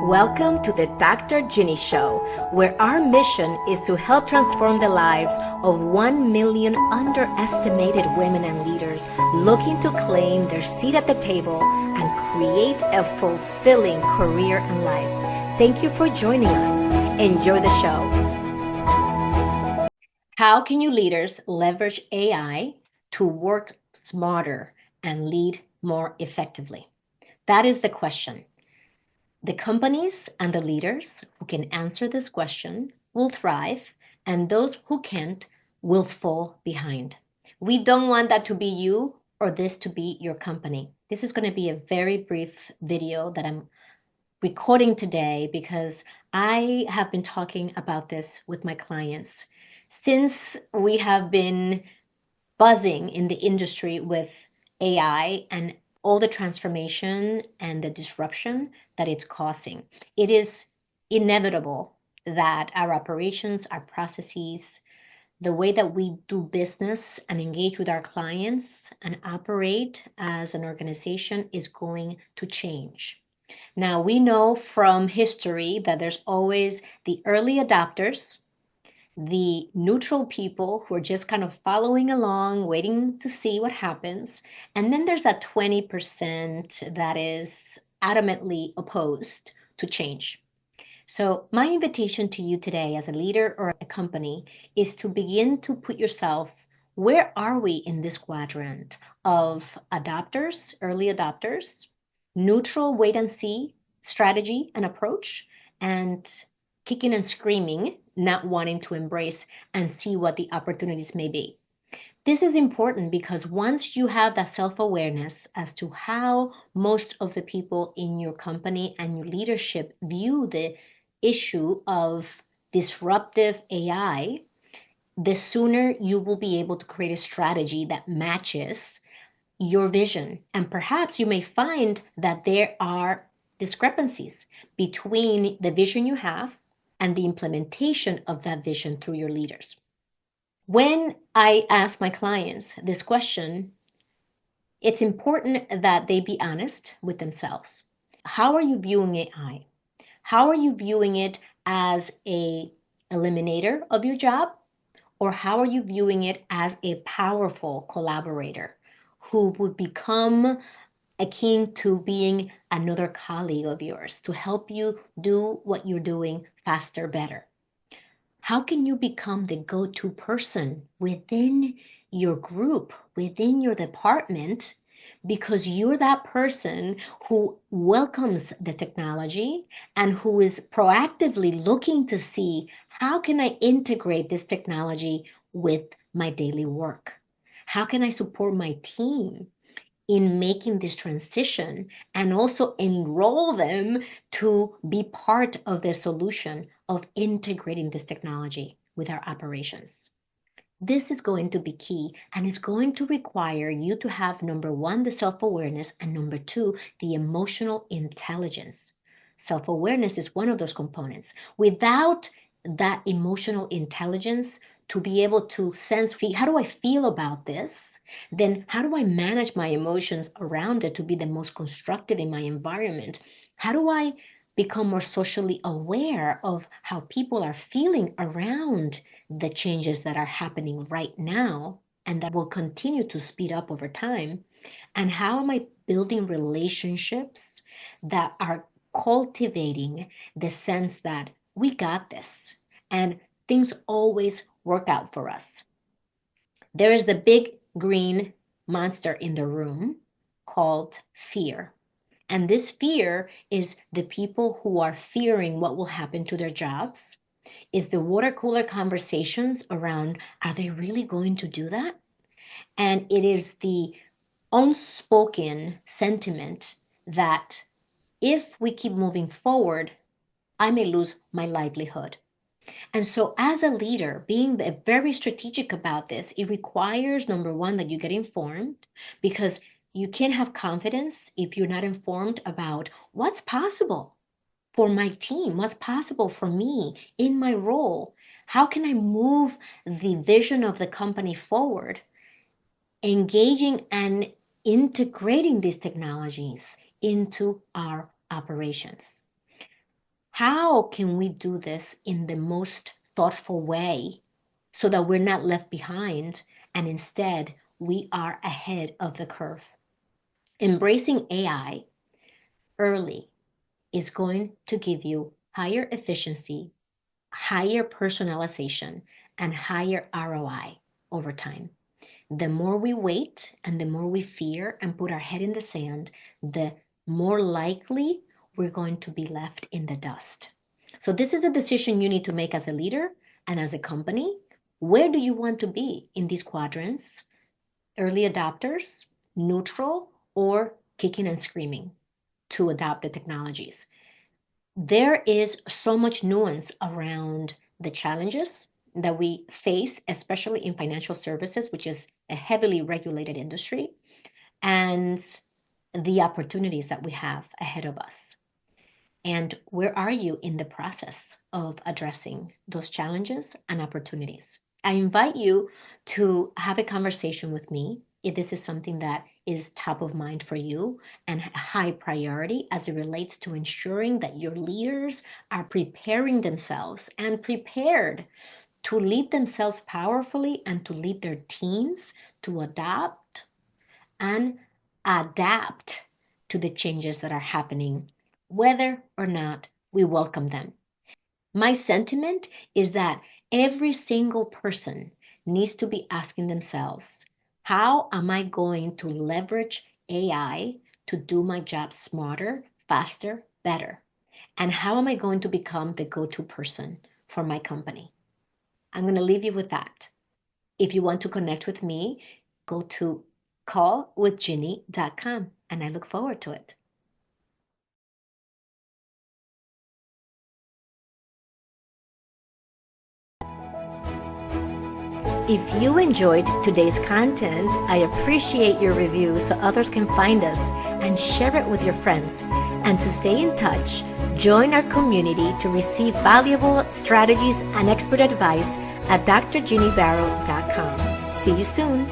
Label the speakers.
Speaker 1: Welcome to the Dr. Ginny Show, where our mission is to help transform the lives of 1 million underestimated women and leaders looking to claim their seat at the table and create a fulfilling career and life. Thank you for joining us. Enjoy the show. How can you leaders leverage AI to work smarter and lead more effectively? That is the question. The companies and the leaders who can answer this question will thrive, and those who can't will fall behind. We don't want that to be you or this to be your company. This is going to be a very brief video that I'm recording today because I have been talking about this with my clients since we have been buzzing in the industry with AI and all the transformation and the disruption that it's causing. It is inevitable that our operations, our processes, the way that we do business and engage with our clients and operate as an organization is going to change. Now, we know from history that there's always the early adopters, the neutral people who are just kind of following along, waiting to see what happens. And then there's that 20% that is adamantly opposed to change. So my invitation to you today as a leader or a company is to begin to put yourself, where are we in this quadrant of adopters, early adopters, neutral wait and see strategy and approach, and kicking and screaming, not wanting to embrace and see what the opportunities may be. This is important because once you have that self-awareness as to how most of the people in your company and your leadership view the issue of disruptive AI, the sooner you will be able to create a strategy that matches your vision. And perhaps you may find that there are discrepancies between the vision you have and the implementation of that vision through your leaders. When I ask my clients this question, it's important that they be honest with themselves. How are you viewing AI? How are you viewing it as an eliminator of your job? Or how are you viewing it as a powerful collaborator who would become akin to being another colleague of yours to help you do what you're doing faster, better? How can you become the go-to person within your group, within your department, because you're that person who welcomes the technology and who is proactively looking to see, how can I integrate this technology with my daily work? How can I support my team in making this transition and also enroll them to be part of the solution of integrating this technology with our operations? This is going to be key, and it's going to require you to have, number one, the self-awareness, and number two, the emotional intelligence. Self-awareness is one of those components. Without that emotional intelligence to be able to sense, how do I feel about this? Then how do I manage my emotions around it to be the most constructive in my environment? How do I become more socially aware of how people are feeling around the changes that are happening right now and that will continue to speed up over time? And how am I building relationships that are cultivating the sense that we got this and things always work out for us? There is the big green monster in the room called fear. And this fear is the people who are fearing what will happen to their jobs, is the water cooler conversations around, are they really going to do that? And it is the unspoken sentiment that if we keep moving forward, I may lose my livelihood. And so as a leader, being very strategic about this, it requires, number one, that you get informed, because you can't have confidence if you're not informed about what's possible for my team, what's possible for me in my role. How can I move the vision of the company forward, engaging and integrating these technologies into our operations? How can we do this in the most thoughtful way so that we're not left behind and instead we are ahead of the curve? Embracing AI early is going to give you higher efficiency, higher personalization, and higher ROI over time. The more we wait and the more we fear and put our head in the sand, the more likely we're going to be left in the dust. So this is a decision you need to make as a leader and as a company. Where do you want to be in these quadrants? Early adopters, neutral, or kicking and screaming to adopt the technologies? There is so much nuance around the challenges that we face, especially in financial services, which is a heavily regulated industry, and the opportunities that we have ahead of us. And where are you in the process of addressing those challenges and opportunities? I invite you to have a conversation with me if this is something that is top of mind for you and a high priority as it relates to ensuring that your leaders are preparing themselves and prepared to lead themselves powerfully and to lead their teams to adopt and adapt to the changes that are happening, whether or not we welcome them. My sentiment is that every single person needs to be asking themselves, how am I going to leverage AI to do my job smarter, faster, better? And how am I going to become the go-to person for my company? I'm going to leave you with that. If you want to connect with me, go to callwithginny.com, and I look forward to it. If you enjoyed today's content, I appreciate your review so others can find us and share it with your friends. And to stay in touch, join our community to receive valuable strategies and expert advice at drginnybaro.com. See you soon.